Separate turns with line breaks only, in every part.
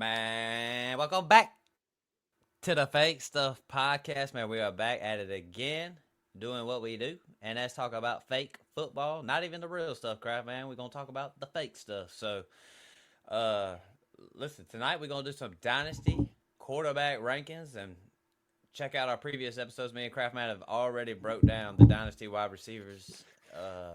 Man, welcome back to the Fake Stuff Podcast. Man, we are back at it again, doing what we do, and that's talk about fake football. Not even the real stuff, crap, man. We're gonna talk about the fake stuff. So, uh, listen, tonight we're gonna do some dynasty quarterback rankings, and check out our previous episodes. Me and Craftman have already broke down the dynasty wide receivers.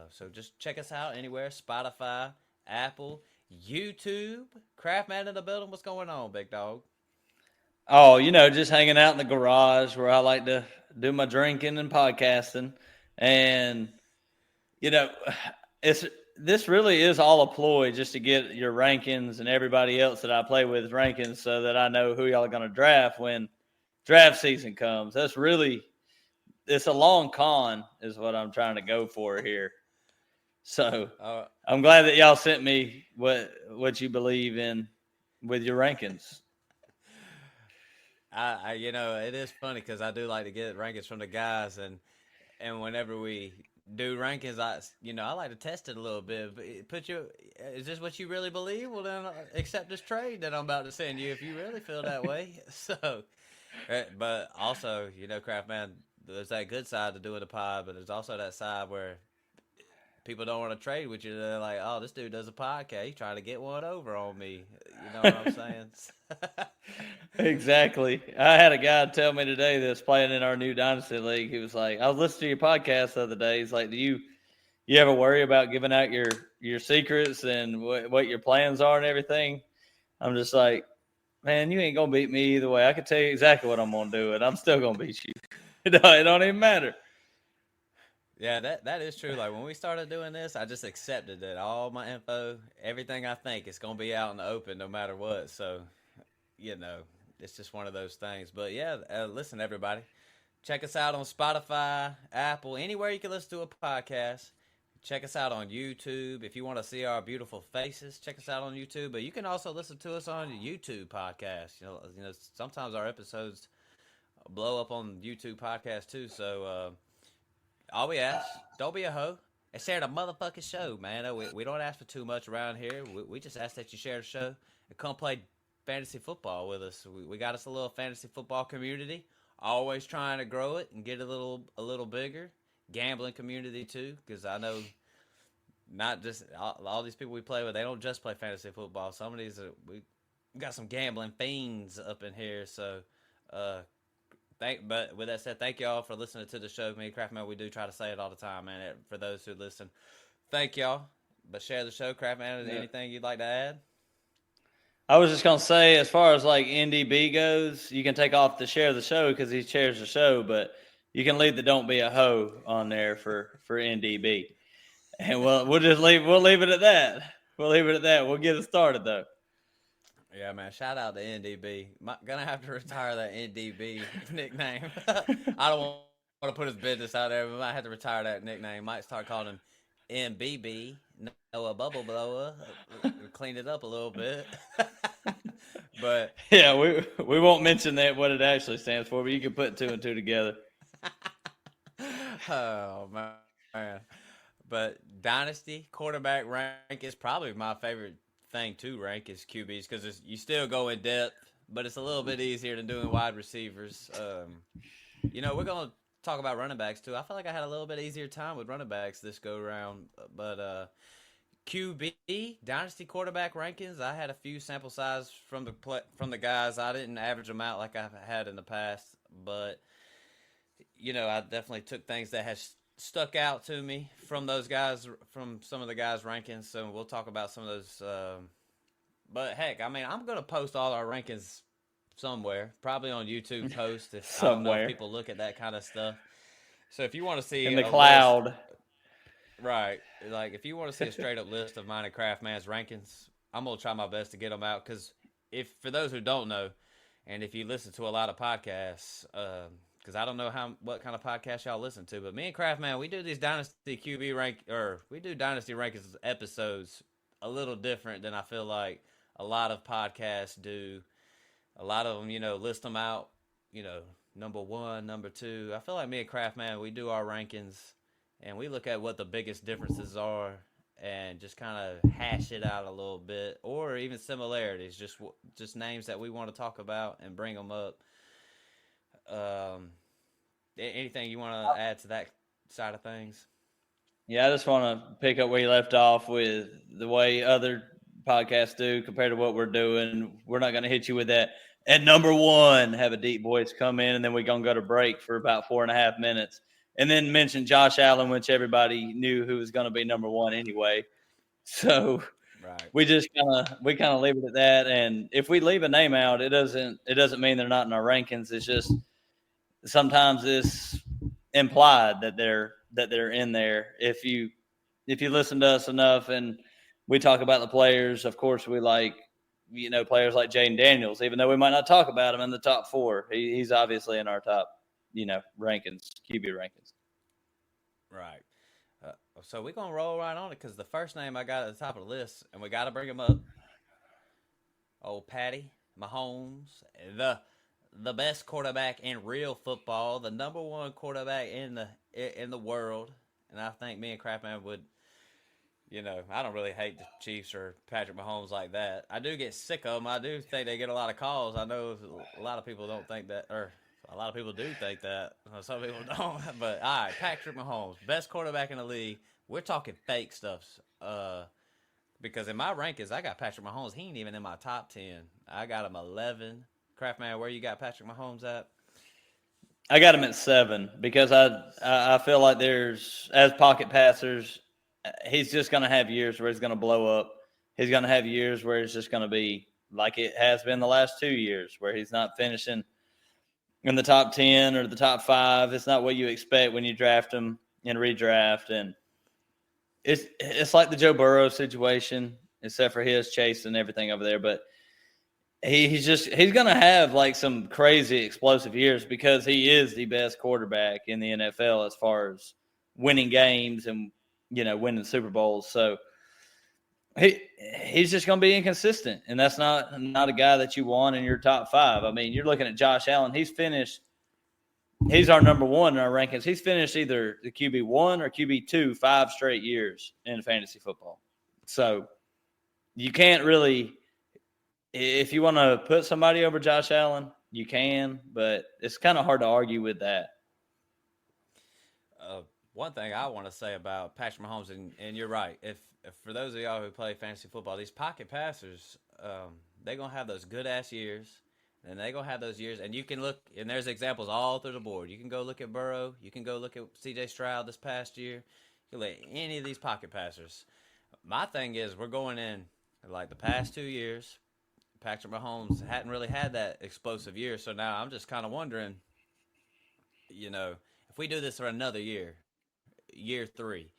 So just check us out anywhere: Spotify, Apple, YouTube. Craftman in the building. What's going on, big dog?
Oh, just hanging out in the garage where I like to do my drinking and podcasting. And, you know, it's this really is all a ploy just to get your rankings and everybody else that I play with rankings so that I know who y'all are going to draft when draft season comes. It's a long con is what I'm trying to go for here. So I'm glad that y'all sent me what you believe in with your rankings.
It is funny because I do like to get rankings from the guys, and whenever we do rankings, I like to test it a little bit. Is this what you really believe? Well, then accept this trade that I'm about to send you if you really feel that way. So, but also, Craftman, there's that good side to doing the pod, but there's also that side where people don't want to trade with you. They're like, "Oh, this dude does a podcast. He's trying to get one over on me." You know what I'm saying?
Exactly. I had a guy tell me today that's playing in our new Dynasty League. He was like, I was listening to your podcast the other day. He's like, do you ever worry about giving out your secrets and what your plans are and everything? I'm just like, man, you ain't going to beat me either way. I can tell you exactly what I'm going to do, and I'm still going to beat you. It don't even matter.
Yeah, that is true. Like when we started doing this, I just accepted that all my info, everything I think, is gonna be out in the open no matter what. So, it's just one of those things. But yeah, listen, everybody, check us out on Spotify, Apple, anywhere you can listen to a podcast. Check us out on YouTube if you want to see our beautiful faces. Check us out on YouTube, but you can also listen to us on YouTube podcast. Sometimes our episodes blow up on YouTube podcast too. So. All we ask, don't be a hoe, and share the motherfucking show, man. We don't ask for too much around here. We just ask that you share the show and come play fantasy football with us. We got us a little fantasy football community. Always trying to grow it and get a little bigger. Gambling community too, because I know not just all these people we play with. They don't just play fantasy football. Some of these we got some gambling fiends up in here. So. But with that said, thank y'all for listening to the show. Me and Craftman, we do try to say it all the time, man. For those who listen, thank y'all. But share the show, Craftman. Is there anything you'd like to add?
I was just gonna say, as far as like NDB goes, you can take off the share the show because he shares the show, but you can leave the "Don't be a hoe" on there for NDB, and we'll leave it at that. We'll leave it at that. We'll get it started though.
Yeah, man. Shout out to NDB. Gonna have to retire that NDB nickname. I don't want to put his business out there, but might have to retire that nickname. Might start calling him MBB, Noah Bubble Blower. Clean it up a little bit. But
yeah, we won't mention that what it actually stands for, but you can put two and two together.
Oh man. But Dynasty quarterback rank is probably my favorite thing to rank is QBs because you still go in depth, but it's a little bit easier than doing wide receivers. We're gonna talk about running backs too. I feel like I had a little bit easier time with running backs this go round, but QB Dynasty quarterback rankings, I had a few sample size from the guys. I didn't average them out like I've had in the past, but I definitely took things that has stuck out to me from those guys, from some of the guys' rankings. So we'll talk about some of those. But heck, I mean, I'm gonna post all our rankings somewhere, probably on YouTube post. If I don't know if people look at that kind of stuff. So if you want to see
in the cloud,
right? Like if you want to see a straight up list of mine and Craftman's rankings, I'm gonna try my best to get them out. Because if for those who don't know, and if you listen to a lot of podcasts, because I don't know what kind of podcast y'all listen to, but me and Craftman, we do these Dynasty we do Dynasty Rankings episodes a little different than I feel like a lot of podcasts do. A lot of them, list them out, number one, number two. I feel like me and Craftman, we do our rankings, and we look at what the biggest differences are, and just kind of hash it out a little bit, or even similarities, just names that we want to talk about and bring them up. Um, Anything you want to add to that side of things?
Yeah, I just want to pick up where you left off with the way other podcasts do compared to what we're doing. We're not going to hit you with that. At number one, have a deep voice come in, and then we're going to go to break for about 4.5 minutes. And then mention Josh Allen, which everybody knew who was going to be number one anyway. So
Right.
we kind of leave it at that. And if we leave a name out, it doesn't mean they're not in our rankings. It's just sometimes it's implied that they're in there. If you listen to us enough and we talk about the players, of course we like players like Jaden Daniels, even though we might not talk about him in the top four. He's obviously in our top rankings, QB rankings.
Right. So we're gonna roll right on it because the first name I got at the top of the list, and we got to bring him up. Old Patty Mahomes, the best quarterback in real football, the number one quarterback in the world, and I think me and Crapman would. I don't really hate the Chiefs or Patrick Mahomes like that. I do get sick of them. I do think they get a lot of calls. I know a lot of people don't think that, or a lot of people do think that. Some people don't. But all right, Patrick Mahomes, best quarterback in the league. We're talking fake stuff. Because in my rankings, I got Patrick Mahomes. He ain't even in my top 10. I got him 11. Craftman, where you got Patrick Mahomes at?
I got him at 7 because I feel like there's, as pocket passers, he's just going to have years where he's going to blow up. He's going to have years where it's just going to be like it has been the last 2 years, where he's not finishing in the top 10 or the top 5. It's not what you expect when you draft him and redraft. And it's like the Joe Burrow situation, except for his chase and everything over there. But he's going to have like some crazy explosive years because he is the best quarterback in the NFL as far as winning games and winning Super Bowls. So he's just going to be inconsistent, and that's not a guy that you want in your top 5. I mean, you're looking at Josh Allen. He's our number one in our rankings. He's finished either the QB1 or QB2 5 straight years in fantasy football. So you can't really, if you want to put somebody over Josh Allen, you can, but it's kind of hard to argue with that.
One thing I want to say about Patrick Mahomes, and you're right. If for those of y'all who play fantasy football, these pocket passers, they're gonna have those good ass years, and they're gonna have those years. And you can look, and there's examples all through the board. You can go look at Burrow. You can go look at C.J. Stroud this past year. You can look at any of these pocket passers. My thing is, we're going in like the past 2 years. Patrick Mahomes hadn't really had that explosive year, so now I'm just kind of wondering, if we do this for another year. Year 3.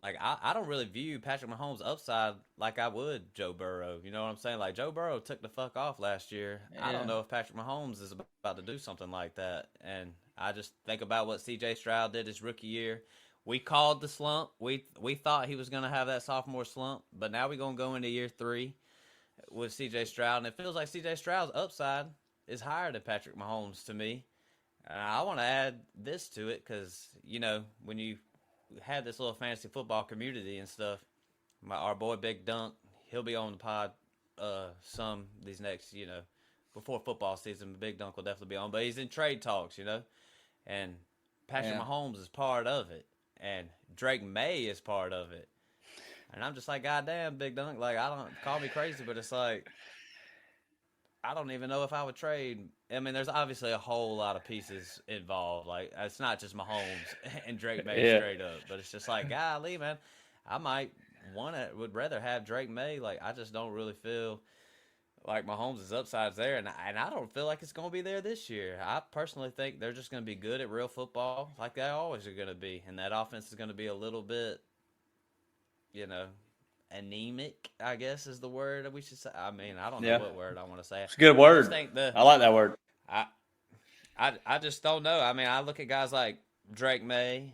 Like I don't really view Patrick Mahomes' upside like I would Joe Burrow. You know what I'm saying? Like Joe Burrow took the fuck off last year. Yeah. I don't know if Patrick Mahomes is about to do something like that. And I just think about what C.J. Stroud did his rookie year. We called the slump. We thought he was going to have that sophomore slump, but now we're going to go into year 3 with C.J. Stroud, and it feels like C.J. Stroud's upside is higher than Patrick Mahomes to me. I want to add this to it because, when you had this little fantasy football community and stuff, our boy Big Dunk, he'll be on the pod some these next, before football season. Big Dunk will definitely be on, but he's in trade talks, and Patrick Mahomes is part of it, and Drake May is part of it. And I'm just like, goddamn, Big Dunk, like, I don't, call me crazy, but it's like, I don't even know if I would trade. I mean, there's obviously a whole lot of pieces involved. Like, it's not just Mahomes and Drake May straight up, but it's just like, golly, man, I would rather have Drake May. Like, I just don't really feel like Mahomes' upside's there, and I don't feel like it's going to be there this year. I personally think they're just going to be good at real football, like they always are going to be, and that offense is going to be a little bit, anemic, I guess is the word that we should say. I mean, I don't know what word I want to say.
It's a good word. I like that word.
I just don't know. I mean, I look at guys like Drake May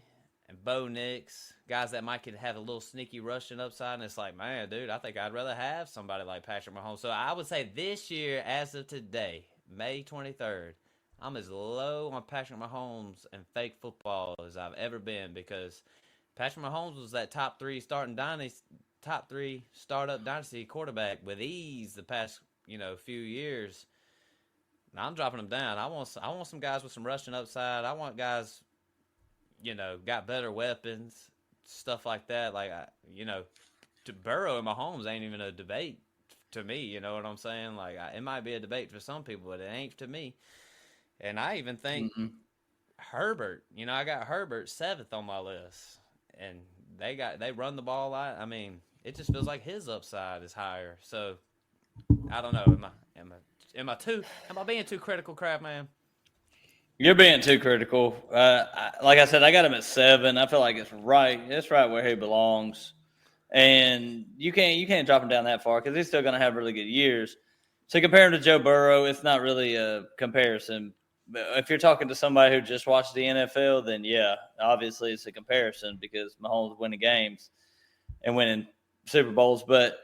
and Bo Nix, guys that might could have a little sneaky rushing upside, and it's like, man, dude, I think I'd rather have somebody like Patrick Mahomes. So I would say this year, as of today, May 23rd, I'm as low on Patrick Mahomes and fake football as I've ever been because Patrick Mahomes was that top three startup dynasty quarterback with ease the past few years. Now I'm dropping him down. I want some guys with some rushing upside. I want guys got better weapons, stuff like that. Like to Burrow and Mahomes ain't even a debate to me. You know what I'm saying? Like it might be a debate for some people, but it ain't to me. And I even think
Mm-hmm.
Herbert. I got Herbert seventh on my list, and they run the ball a lot. I mean, it just feels like his upside is higher. So I don't know. Am I being too critical, Crab Man?
You're being too critical. Like I said, I got him at 7. I feel like it's right. It's right where he belongs, and you can't drop him down that far because he's still going to have really good years. So compare him to Joe Burrow, it's not really a comparison. But if you're talking to somebody who just watched the NFL, then yeah, obviously it's a comparison because Mahomes winning games and winning Super Bowls. But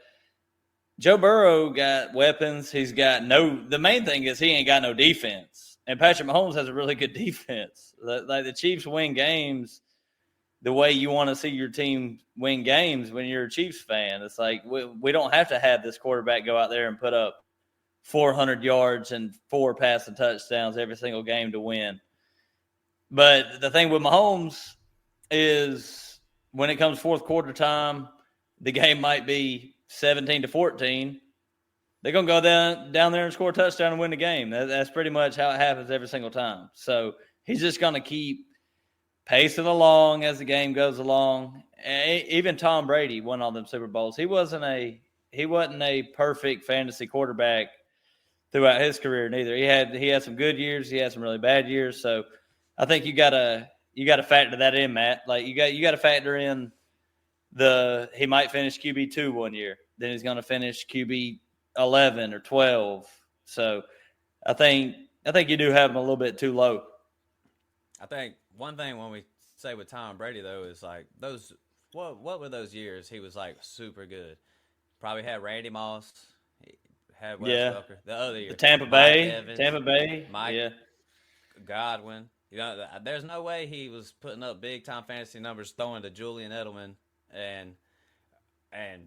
Joe Burrow got weapons. He's got the main thing is he ain't got no defense. And Patrick Mahomes has a really good defense. Like the Chiefs win games the way you want to see your team win games when you're a Chiefs fan. It's like we don't have to have this quarterback go out there and put up 400 yards and 4 passing touchdowns every single game to win. But the thing with Mahomes is when it comes fourth quarter time, the game might be 17-14. They're going to go down there and score a touchdown and win the game. That's pretty much how it happens every single time. So he's just going to keep pacing along as the game goes along. Even Tom Brady won all them Super Bowls. He wasn't a perfect fantasy quarterback throughout his career neither. He had some good years. He had some really bad years. So I think you gotta factor that in, Matt. Like you got to factor in he might finish QB2 one year, then he's going to finish QB11 or 12. So I think you do have him a little bit too low.
I think one thing when we say with Tom Brady though is like those what were those years he was like super good. Probably had Randy Moss, had Wes Welker. The other year,
Tampa Bay,
Mike
yeah.
Godwin. There's no way he was putting up big time fantasy numbers throwing to Julian Edelman and maybe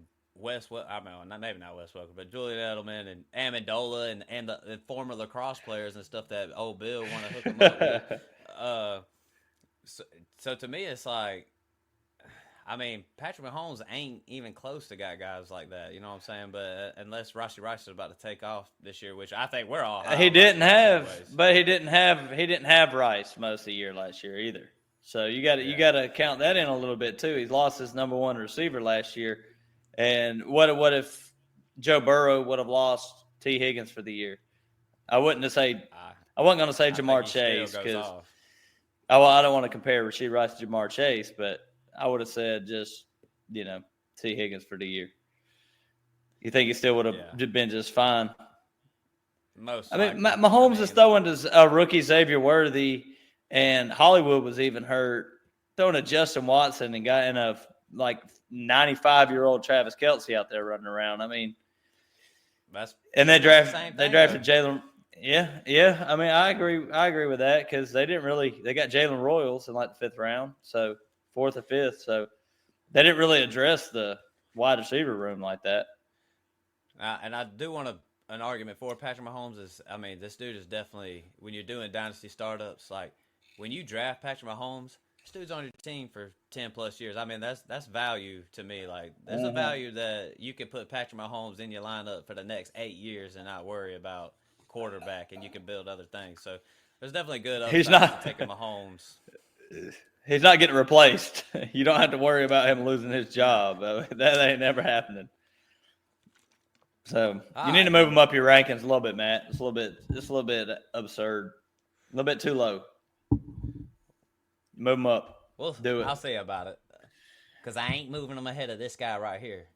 not Wes Welker, but Julian Edelman and Amendola and the former lacrosse players and stuff that old Bill want to hook him up with. So to me, it's like, I mean, Patrick Mahomes ain't even close to got guys like that. You know what I'm saying? But unless Rashee Rice is about to take off this year, which I think we're all high
he didn't have Rice most of the year last year either. So you got to count that in a little bit too. He's lost his number one receiver last year, and what if Joe Burrow would have lost T. Higgins for the year? I wasn't going to say Jamar Chase because I don't want to compare Rashee Rice to Jamar Chase, but I would have said just T. Higgins for the year. You think he still would have been just fine? Mahomes is throwing to a rookie Xavier Worthy, and Hollywood was even hurt. Throwing to Justin Watson and got in a 95-year-old Travis Kelce out there running around. I mean, they drafted Jalen. Yeah. I mean, I agree with that because they got Jalen Royals in like the 5th round, so 4th or 5th. So they didn't really address the wide receiver room like that.
And I do want an argument for Patrick Mahomes this dude is definitely, when you're doing dynasty startups, like when you draft Patrick Mahomes, this dude's on your team for 10 plus years. I mean, that's value to me. Like there's a value that you can put Patrick Mahomes in your lineup for the next 8 years and not worry about quarterback, and you can build other things. So there's definitely good upside to taking Mahomes.
He's not getting replaced. You don't have to worry about him losing his job. That ain't never happening. So you need to move him up your rankings a little bit, Matt. It's a little bit absurd. A little bit too low. Move him up.
Well,
do it.
I'll say about it. Because I ain't moving him ahead of this guy right here,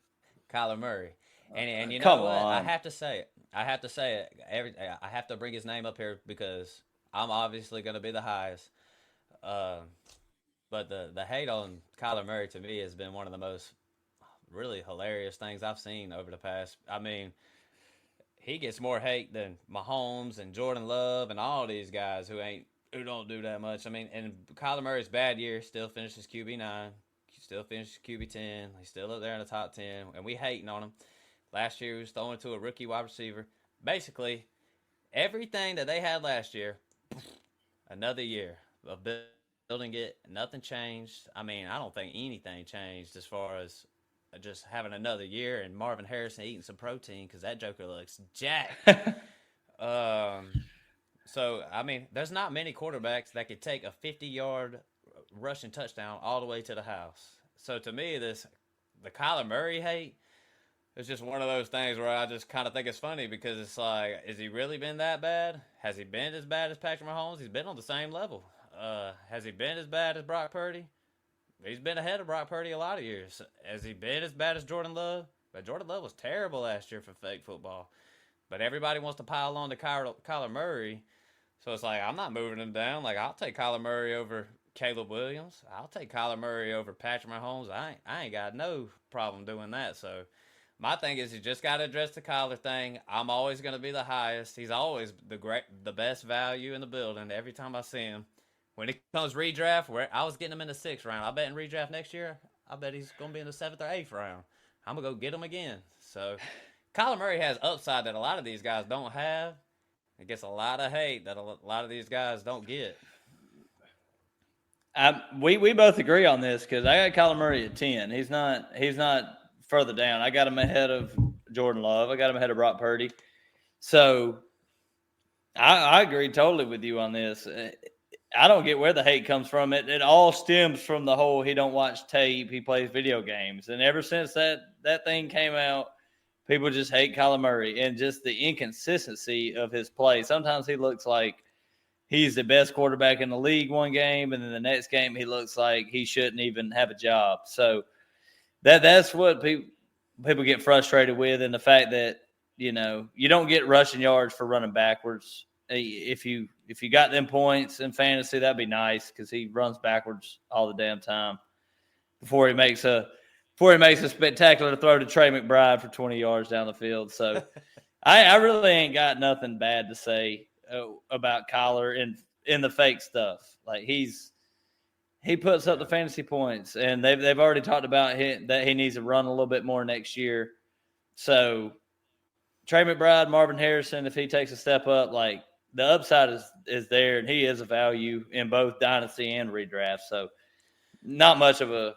Kyler Murray. And you know what? I have to say it. I have to bring his name up here because I'm obviously going to be the highest. But the hate on Kyler Murray to me has been one of the most really hilarious things I've seen over the past. I mean, he gets more hate than Mahomes and Jordan Love and all these guys who don't do that much. I mean, and Kyler Murray's bad year still finishes QB9, Still finished QB10. He's still up there in the top 10. And we hating on him. Last year, he was throwing to a rookie wide receiver. Basically, everything that they had last year, another year of building it. Nothing changed. I mean, I don't think anything changed as far as just having another year and Marvin Harrison eating some protein because that joker looks jacked. So, I mean, there's not many quarterbacks that could take a 50-yard rushing touchdown all the way to the house. So, to me, the Kyler Murray hate is just one of those things where I just kind of think it's funny because it's like, has he really been that bad? Has he been as bad as Patrick Mahomes? He's been on the same level. Has he been as bad as Brock Purdy? He's been ahead of Brock Purdy a lot of years. Has he been as bad as Jordan Love? But Jordan Love was terrible last year for fake football. But everybody wants to pile on to Kyler Murray. So it's like, I'm not moving him down. Like, I'll take Kyler Murray over Caleb Williams. I'll take Kyler Murray over Patrick Mahomes. I ain't got no problem doing that. So my thing is you just got to address the Kyler thing. I'm always going to be the highest. He's always the best value in the building every time I see him. When it comes redraft, where I was getting him in the 6th round, I bet in redraft next year, I bet he's going to be in the 7th or 8th round. I'm going to go get him again. So Kyler Murray has upside that a lot of these guys don't have. It gets a lot of hate that a lot of these guys don't get.
We both agree on this because I got Kyler Murray at 10. He's not further down. I got him ahead of Jordan Love. I got him ahead of Brock Purdy. So I agree totally with you on this. I don't get where the hate comes from. It all stems from the whole he don't watch tape, he plays video games. And ever since that thing came out, people just hate Kyler Murray and just the inconsistency of his play. Sometimes he looks like he's the best quarterback in the league one game, and then the next game he looks like he shouldn't even have a job. So that's what people get frustrated with, and the fact that, you don't get rushing yards for running backwards. If you got them points in fantasy, that'd be nice because he runs backwards all the damn time before he makes a spectacular throw to Trey McBride for 20 yards down the field. So I really ain't got nothing bad to say about Kyler in the fake stuff. Like he puts up the fantasy points, and they've already talked about that he needs to run a little bit more next year. So Trey McBride, Marvin Harrison, if he takes a step up, like the upside is there, and he is a value in both dynasty and redraft. So not much of a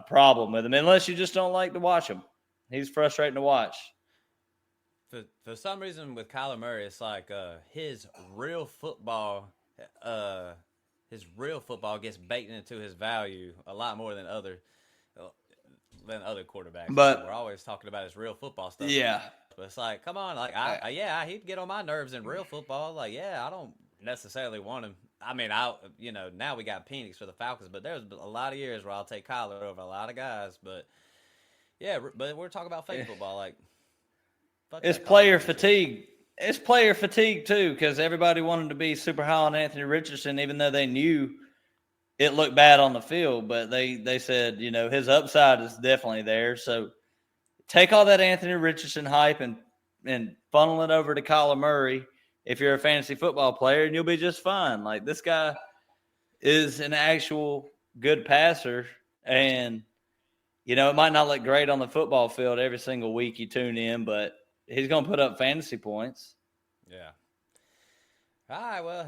problem with him, unless you just don't like to watch him. He's frustrating to watch.
For some reason with Kyler Murray, it's like his real football gets baked into his value a lot more than other quarterbacks.
But
we're always talking about his real football stuff.
Yeah.
But it's like, come on, like he'd get on my nerves in real football. Like, I don't necessarily want him. I mean, now we got Penix for the Falcons, but there's a lot of years where I'll take Kyler over a lot of guys. But but we're talking about fake football. Like,
it's player fatigue. It's player fatigue too, because everybody wanted to be super high on Anthony Richardson, even though they knew it looked bad on the field. But they said, his upside is definitely there. So take all that Anthony Richardson hype and funnel it over to Kyler Murray if you're a fantasy football player, and you'll be just fine. Like, this guy is an actual good passer, and, it might not look great on the football field every single week you tune in, but he's going to put up fantasy points.
Yeah. All right, well,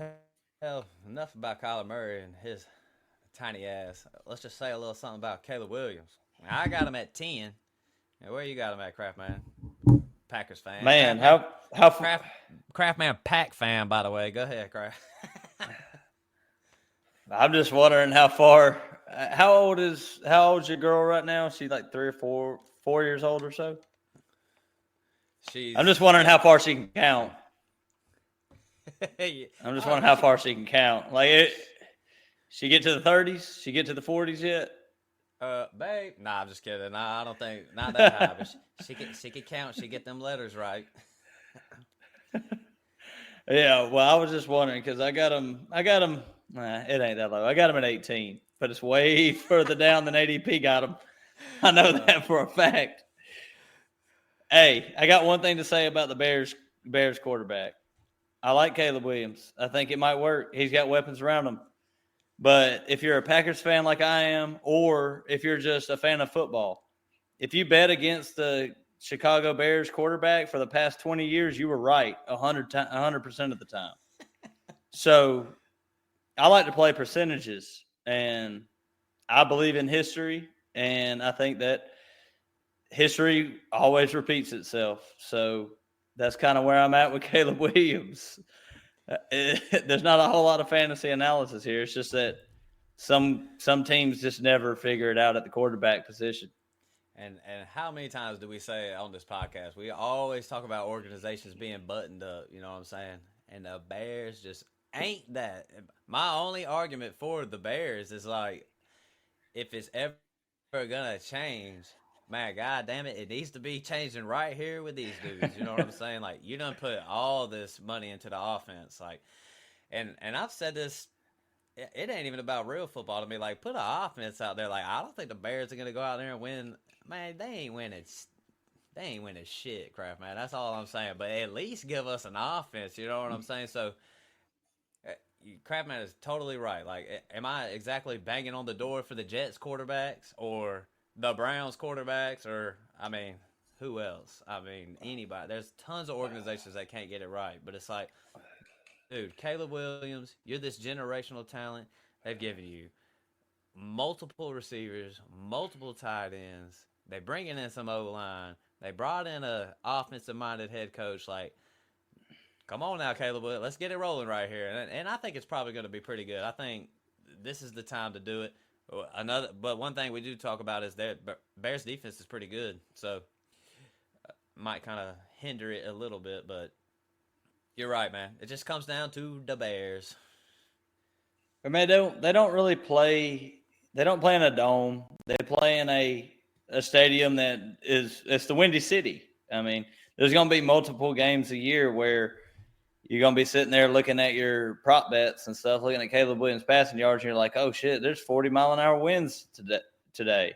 hell, enough about Kyler Murray and his tiny ass. Let's just say a little something about Caleb Williams. I got him at 10. Where you got him at, Kraft Man? Packers fan.
Man,
Kraft Man Pack fan, by the way. Go ahead, Kraft.
I'm just wondering how far. How old's your girl right now? She's like 3 or 4 years old or so. I'm just wondering how far she can count. I'm just wondering how far she can count. Like, she get to the 30s? She get to the 40s yet?
Babe. Nah, I'm just kidding. Nah, I don't think not that high. But she could count. She get them letters right.
Yeah. Well, I was just wondering because I got him. It ain't that low. I got him at 18, but it's way further down than ADP got him. I know that for a fact. Hey, I got one thing to say about the Bears quarterback. I like Caleb Williams. I think it might work. He's got weapons around him. But if you're a Packers fan like I am, or if you're just a fan of football, if you bet against the Chicago Bears quarterback for the past 20 years, you were right 100% of the time. So I like to play percentages, and I believe in history, and I think that history always repeats itself. So that's kind of where I'm at with Caleb Williams. There's not a whole lot of fantasy analysis here. It's just that some teams just never figure it out at the quarterback position.
And how many times do we say on this podcast? We always talk about organizations being buttoned up. You know what I'm saying? And the Bears just ain't that. My only argument for the Bears is like, if it's ever gonna change, man, god damn it, it needs to be changing right here with these dudes. You know what I'm saying? Like, you done put all this money into the offense, like, and I've said this. It ain't even about real football to me. Like, put an offense out there. Like, I don't think the Bears are gonna go out there and win. Man, they ain't winning. They ain't winning shit, Kraft, man. That's all I'm saying. But at least give us an offense. You know what I'm saying? So, Kraftman is totally right. Like, am I exactly banging on the door for the Jets quarterbacks or the Browns quarterbacks, or I mean, who else? I mean, anybody. There's tons of organizations that can't get it right, but it's like, dude, Caleb Williams, you're this generational talent. They've given you multiple receivers, multiple tight ends. They bringing in some O line. They brought in a offensive minded head coach. Like, come on now, Caleb. Let's get it rolling right here. And I think it's probably going to be pretty good. I think this is the time to do it. But one thing we do talk about is that Bears defense is pretty good, so might kind of hinder it a little bit. But you're right, man. It just comes down to the Bears.
I mean, they don't really play. They don't play in a dome. They play in a stadium that it's the Windy City. I mean, there's going to be multiple games a year where you're going to be sitting there looking at your prop bets and stuff, looking at Caleb Williams passing yards, and you're like, oh, shit, there's 40-mile-an-hour winds today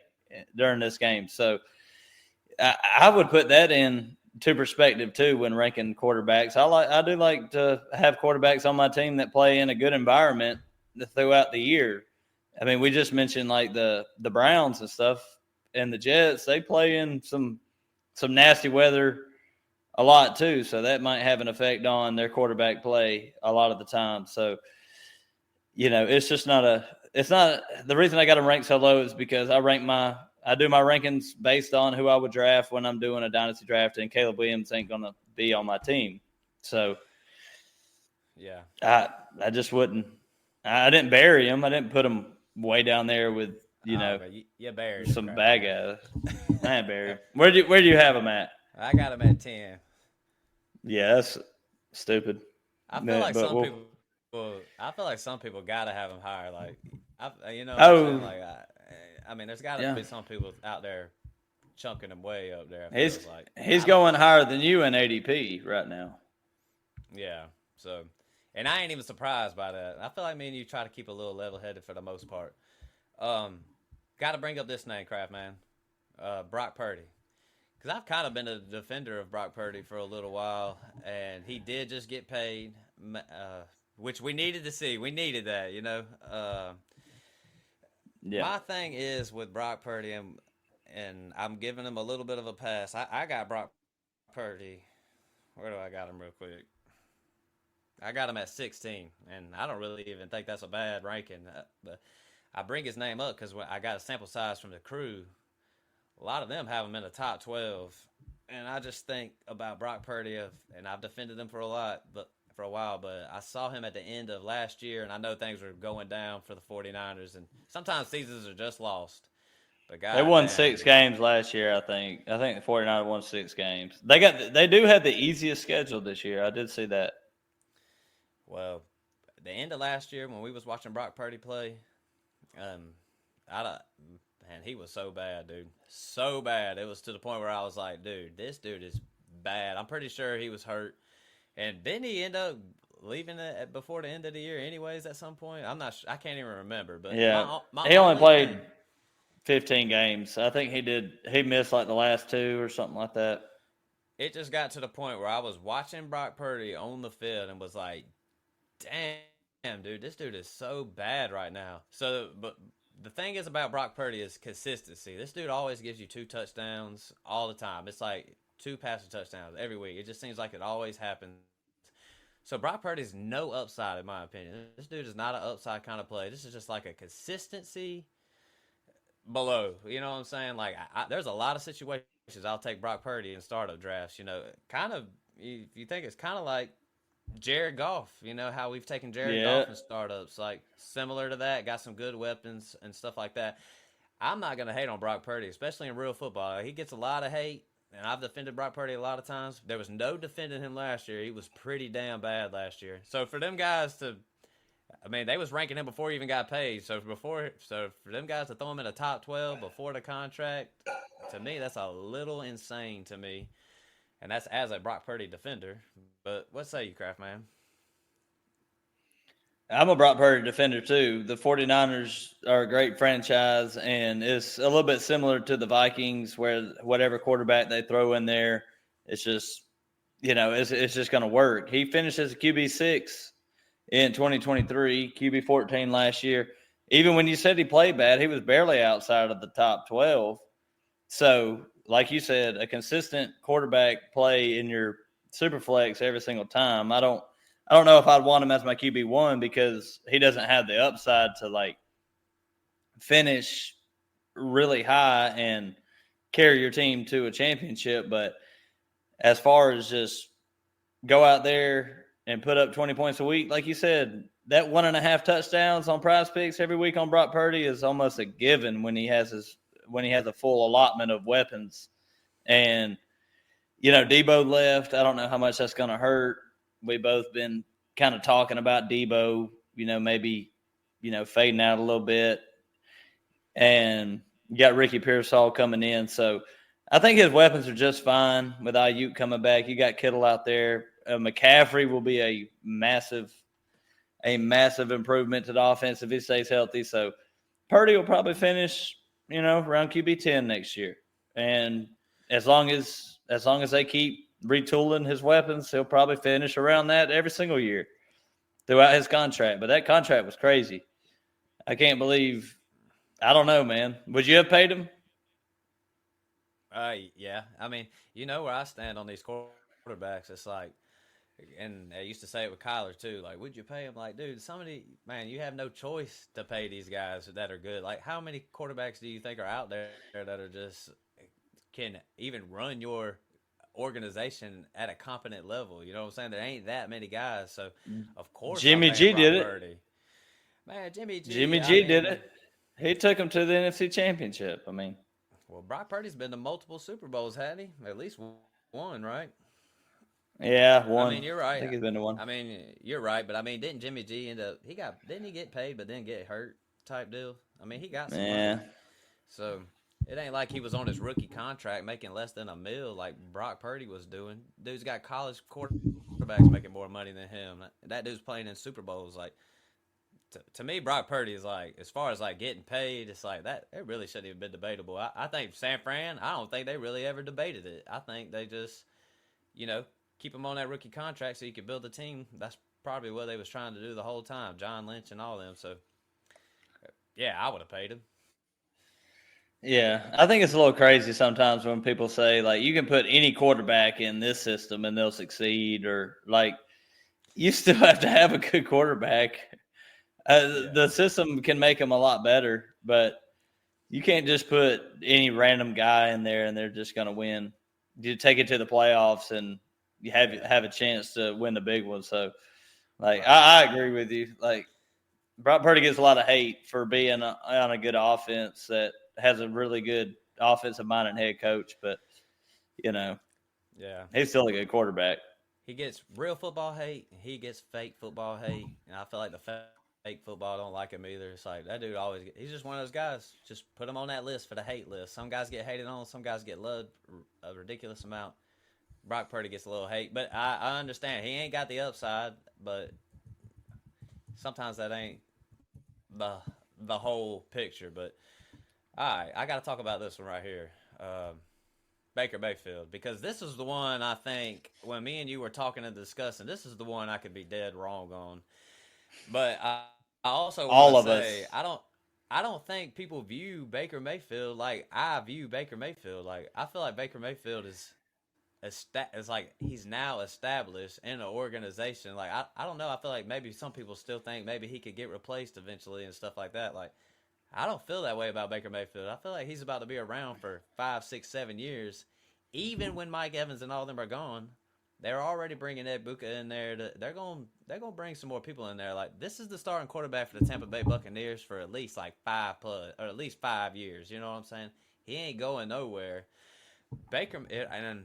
during this game. So I would put that into perspective, too, when ranking quarterbacks. I do like to have quarterbacks on my team that play in a good environment throughout the year. I mean, we just mentioned, like, the Browns and stuff and the Jets. They play in some nasty weather a lot too, so that might have an effect on their quarterback play a lot of the time. So, it's just it's not the reason I got them ranked so low is because I do my rankings based on who I would draft when I'm doing a dynasty draft, and Caleb Williams ain't gonna be on my team. So,
yeah,
I just wouldn't. I didn't bury him. I didn't put him way down there with you
buried
some bad guys. I ain't buried him. Where do you have him at?
I got him at 10.
Yeah, that's stupid.
I feel like some people gotta have him higher. Like, I mean, there's gotta be some people out there chunking him way up there.
He's going higher than you in ADP right now.
Yeah. So, and I ain't even surprised by that. I feel like me and you try to keep a little level-headed for the most part. Got to bring up this name, Kraft, man. Brock Purdy. Because I've kind of been a defender of Brock Purdy for a little while, and he did just get paid, which we needed to see. We needed that, My thing is with Brock Purdy, and I'm giving him a little bit of a pass. I got Brock Purdy. Where do I got him real quick? I got him at 16, and I don't really even think that's a bad ranking. But I bring his name up because I got a sample size from the crew. A lot of them have him in the top 12, and I just think about Brock Purdy, and I've defended him for a while, but I saw him at the end of last year, and I know things were going down for the 49ers, and sometimes seasons are just lost. But
they won 6 games last year, I think. I think the 49ers won 6 games. They do have the easiest schedule this year. I did see that.
Well, the end of last year when we was watching Brock Purdy play, man, he was so bad, dude. So bad. It was to the point where I was like, dude, this dude is bad. I'm pretty sure he was hurt. And didn't he end up leaving it before the end of the year anyways at some point? I'm not sure. I can't even remember. But
yeah, he only played 15 games. I think he missed like the last 2 or something like that.
It just got to the point where I was watching Brock Purdy on the field and was like, damn, damn, dude, this dude is so bad right now. So, but the thing is about Brock Purdy is consistency. This dude always gives you 2 touchdowns all the time. It's like 2 passing touchdowns every week. It just seems like it always happens. So Brock Purdy's no upside in my opinion. This dude is not an upside kind of play. This is just like a consistency below. You know what I'm saying? Like there's a lot of situations I'll take Brock Purdy in startup drafts. You know, kind of if you think it's kind of like Jared Goff. You know how we've taken Jared
Yeah.
Goff in startups, like similar to that. Got some good weapons and stuff like that. I'm not gonna hate on Brock Purdy, especially in real football. He gets a lot of hate, and I've defended Brock Purdy a lot of times. There was no defending him last year. He was pretty damn bad last year. So for them guys to, I mean, they was ranking him before he even got paid. So for them guys to throw him in the top 12 before the contract, to me, that's a little insane to me. And that's as a Brock Purdy defender. But what say you, Kraft man?
I'm a Brock Purdy defender too. The 49ers are a great franchise, and it's a little bit similar to the Vikings where whatever quarterback they throw in there, it's just, it's just going to work. He finished as a QB6 in 2023, QB14 last year. Even when you said he played bad, he was barely outside of the top 12. So, like you said, a consistent quarterback play in your super flex every single time. I don't know if I'd want him as my QB1 because he doesn't have the upside to like finish really high and carry your team to a championship. But as far as just go out there and put up 20 points a week, like you said, that 1.5 touchdowns on Prize Picks every week on Brock Purdy is almost a given when he has a full allotment of weapons. And Debo left. I don't know how much that's going to hurt. We both been kind of talking about Debo, maybe, fading out a little bit. And you got Ricky Pearsall coming in. So I think his weapons are just fine with Ayuk coming back. You got Kittle out there. McCaffrey will be a massive improvement to the offense if he stays healthy. So Purdy will probably finish, around QB10 next year. And as long as they keep retooling his weapons, he'll probably finish around that every single year throughout his contract. But that contract was crazy. I can't believe. I don't know, man. Would you have paid him?
Yeah. I mean, you know where I stand on these quarterbacks. It's like, and I used to say it with Kyler too. Like, would you pay him? Like, dude, man, you have no choice to pay these guys that are good. Like, how many quarterbacks do you think are out there that are just can even run your organization at a competent level? You know what I'm saying? There ain't that many guys. So, of course, I'm
Jimmy
paying
G
Brock
did it.
Purdy. Man, Jimmy G.
Jimmy
I
G did
mean,
it. He took him to the NFC Championship. I mean,
well, Brock Purdy's been to multiple Super Bowls, had he? At least one, right?
yeah,
I
one.
mean, you're
I
right.
think he's been to one.
I mean, you're right, but I mean, didn't Jimmy G end up? Didn't he get paid, but then get hurt type deal? I mean, he got some money,
Yeah.
so it ain't like he was on his rookie contract making less than $1 million like Brock Purdy was doing. Dude's got college quarterbacks making more money than him. That dude's playing in Super Bowls. Like to me, Brock Purdy is like, as far as like getting paid, it's like that. It really shouldn't even been debatable. I think San Fran. I don't think they really ever debated it. I think they just, you know, keep him on that rookie contract so you can build a team. That's probably what they was trying to do the whole time. John Lynch and all them. So, yeah, I would have paid him.
Yeah, I think it's a little crazy sometimes when people say like you can put any quarterback in this system and they'll succeed, or like you still have to have a good quarterback.
Yeah.
The system can make them a lot better, but you can't just put any random guy in there and they're just going to win. You take it to the playoffs and you have a chance to win the big one. So, like,
Right.
I agree with you. Like, Brock Purdy gets a lot of hate for being on a good offense that has a really good offensive minded head coach, but
Yeah.
he's still a good quarterback.
He gets real football hate. He gets fake football hate. And I feel like the fake football don't like him either. It's like that dude he's just one of those guys. Just put him on that list for the hate list. Some guys get hated on. Some guys get loved a ridiculous amount. Brock Purdy gets a little hate, but I understand he ain't got the upside. But sometimes that ain't the whole picture. But all right, I got to talk about this one right here. Baker Mayfield, because this is the one I think when me and you were talking and discussing, this is the one I could be dead wrong on. But I also want
All
to
of
say
us.
I don't think people view Baker Mayfield like I view Baker Mayfield. Like I feel like Baker Mayfield is like he's now established in an organization. Like I don't know. I feel like maybe some people still think maybe he could get replaced eventually and stuff like that. Like I don't feel that way about Baker Mayfield. I feel like he's about to be around for 5, 6, 7 years. Even when Mike Evans and all of them are gone, they're already bringing Ed Buka in there. They're gonna bring some more people in there. Like this is the starting quarterback for the Tampa Bay Buccaneers for at least like 5 plus or at least 5 years. You know what I'm saying? He ain't going nowhere. Baker and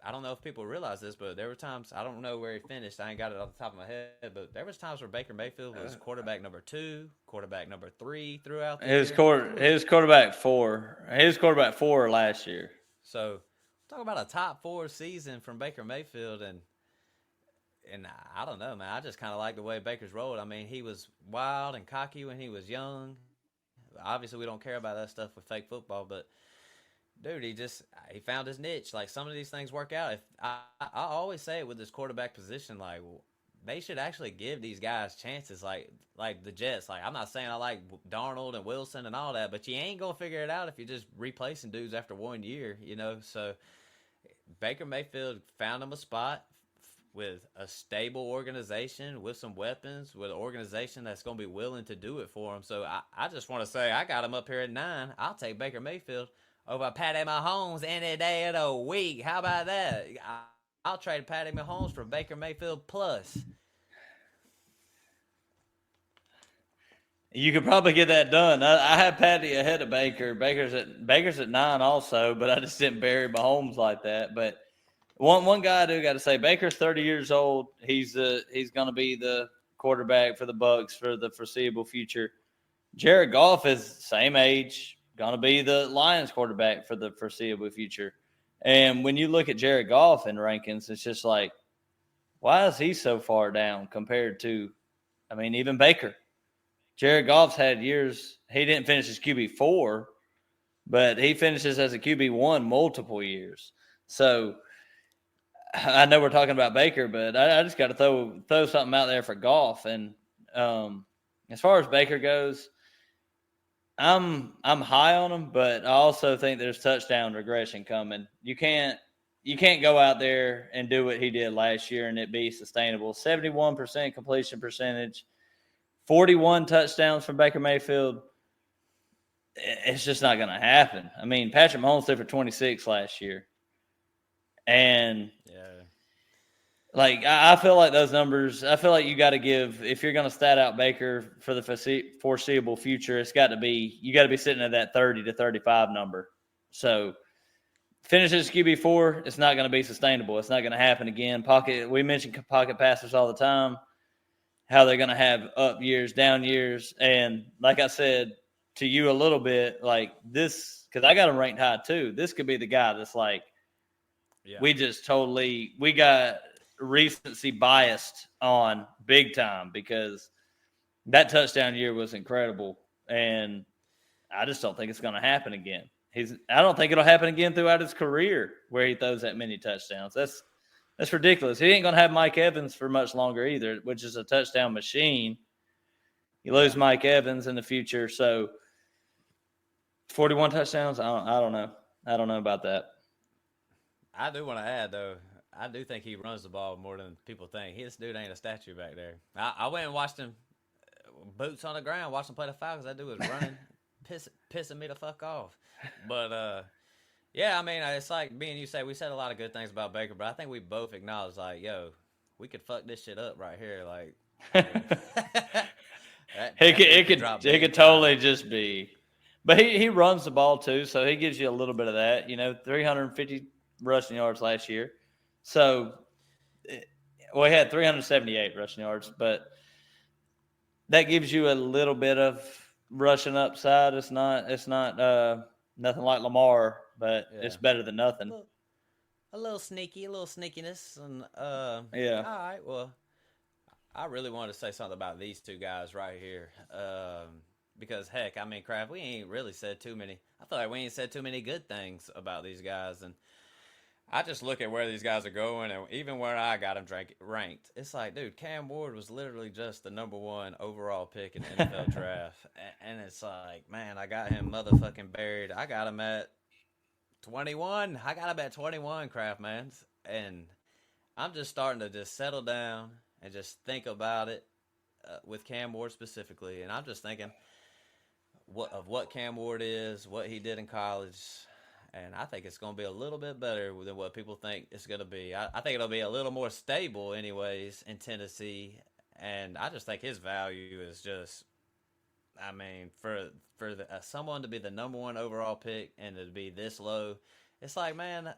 I don't know if people realize this, but there were times I don't know where he finished. I ain't got it off the top of my head, but there was times where Baker Mayfield was quarterback number 2, quarterback number 3 throughout the
His
year.
quarter, his quarterback four, his quarterback four last year.
So talk about a top 4 season from Baker Mayfield, and I don't know, man. I just kind of like the way Baker's rolled. I mean, he was wild and cocky when he was young. Obviously, we don't care about that stuff with fake football, but dude, he found his niche. Like some of these things work out. If I always say it with this quarterback position, like they should actually give these guys chances. Like the Jets. Like I'm not saying I like Darnold and Wilson and all that, but you ain't gonna figure it out if you're just replacing dudes after 1 year. You know, so Baker Mayfield found him a spot with a stable organization, with some weapons, with an organization that's going to be willing to do it for him. So I just want to say I got him up here at 9. I'll take Baker Mayfield over Patty Mahomes any day of the week. How about that? I'll trade Patty Mahomes for Baker Mayfield plus.
You could probably get that done. I had Patty ahead of Baker. Baker's at 9 also, but I just didn't bury Mahomes like that. But one guy I do got to say, Baker's 30 years old. He's going to be the quarterback for the Bucks for the foreseeable future. Jared Goff is same age, going to be the Lions quarterback for the foreseeable future. And when you look at Jared Goff in rankings, it's just like, why is he so far down compared to, I mean, even Baker? Jared Goff's had years. He didn't finish as QB4, but he finishes as a QB1 multiple years. So I know we're talking about Baker, but I just got to throw something out there for Goff. And as far as Baker goes, I'm high on him, but I also think there's touchdown regression coming. You can't go out there and do what he did last year and it be sustainable. 71% completion percentage. 41 touchdowns from Baker Mayfield. It's just not going to happen. I mean, Patrick Mahomes threw for 26 last year. And, like, I feel like those numbers, I feel like you got to give, if you're going to stat out Baker for the foreseeable future, you got to be sitting at that 30 to 35 number. So, finishes QB4, it's not going to be sustainable. It's not going to happen again. We mentioned pocket passers all the time. How they're going to have up years, down years. And like I said to you a little bit, like this, because I got him ranked high too. This could be the guy that's like, we got recency biased on big time because that touchdown year was incredible. And I just don't think it's going to happen again. I don't think it'll happen again throughout his career where he throws that many touchdowns. That's ridiculous. He ain't going to have Mike Evans for much longer either, which is a touchdown machine. You lose Mike Evans in the future. So 41 touchdowns, I don't know. I don't know about that.
I do want to add, though, I do think he runs the ball more than people think. This dude ain't a statue back there. I went and watched him, boots on the ground, watched him play the Falcons. That dude was running, pissing me the fuck off. But, yeah, I mean, it's like me and you say, we said a lot of good things about Baker, but I think we both acknowledge, like, yo, we could fuck this shit up right here. Like,
it could totally just be. But he runs the ball too, so he gives you a little bit of that. 350 rushing yards last year. So, he had 378 rushing yards, but that gives you a little bit of rushing upside. It's not nothing like Lamar, but it's better than nothing.
A little sneakiness, and All right, well, I really wanted to say something about these two guys right here, because heck, I mean, Kraft, we ain't really said too many. I feel like we ain't said too many good things about these guys, and I just look at where these guys are going, and even where I got them ranked, it's like, dude, Cam Ward was literally just the number one overall pick in the NFL draft, and it's like, man, I got him motherfucking buried. I got him at 21. I got him at 21, Kraft man, and I'm just starting to just settle down and just think about it with Cam Ward specifically, and I'm just thinking what Cam Ward is, what he did in college, and I think it's going to be a little bit better than what people think it's going to be. I think it'll be a little more stable, anyways, in Tennessee, and I just think his value is just. I mean, someone to be the number one overall pick and to be this low, it's like, man,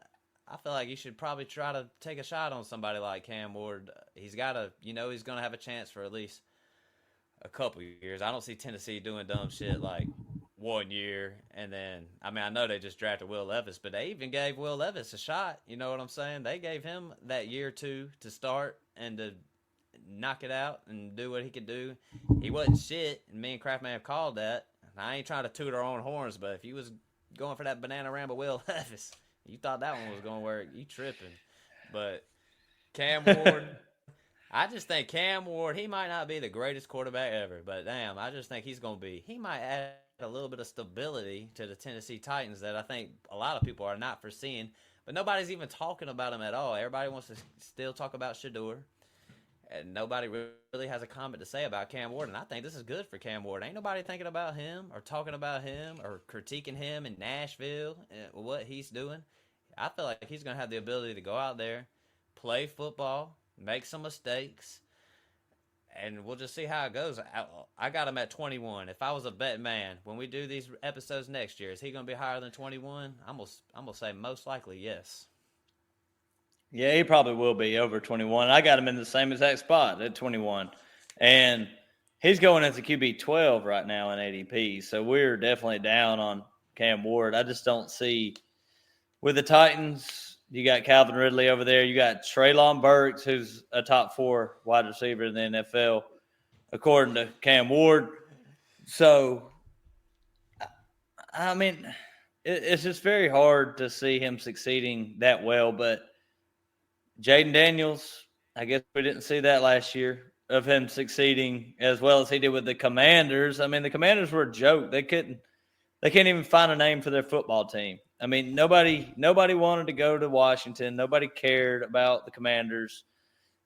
I feel like you should probably try to take a shot on somebody like Cam Ward. He's got to, he's going to have a chance for at least a couple years. I don't see Tennessee doing dumb shit like 1 year and then, I mean, I know they just drafted Will Levis, but they even gave Will Levis a shot. You know what I'm saying? They gave him that year or two to start and to knock it out and do what he could do. He wasn't shit, and me and Kraftman have called that. I ain't trying to toot our own horns, but if you was going for that banana ramble Will Levis, you thought that one was going to work, you tripping. But Cam Ward, I just think Cam Ward, he might not be the greatest quarterback ever, but damn, I just think he might add a little bit of stability to the Tennessee Titans that I think a lot of people are not foreseeing. But nobody's even talking about him at all. Everybody wants to still talk about Shador. And nobody really has a comment to say about Cam Ward, and I think this is good for Cam Ward. Ain't nobody thinking about him or talking about him or critiquing him in Nashville and what he's doing. I feel like he's going to have the ability to go out there, play football, make some mistakes, and we'll just see how it goes. I got him at 21. If I was a bet man, when we do these episodes next year, is he going to be higher than 21? I'm gonna say most likely yes.
Yeah, he probably will be over 21. I got him in the same exact spot at 21. And he's going as a QB 12 right now in ADP. So we're definitely down on Cam Ward. I just don't see with the Titans, you got Calvin Ridley over there. You got Treylon Burks, who's a top 4 wide receiver in the NFL, according to Cam Ward. So, I mean, it's just very hard to see him succeeding that well, but Jaden Daniels, I guess we didn't see that last year of him succeeding as well as he did with the Commanders. I mean, the Commanders were a joke. They can't even find a name for their football team. I mean, nobody wanted to go to Washington. Nobody cared about the Commanders.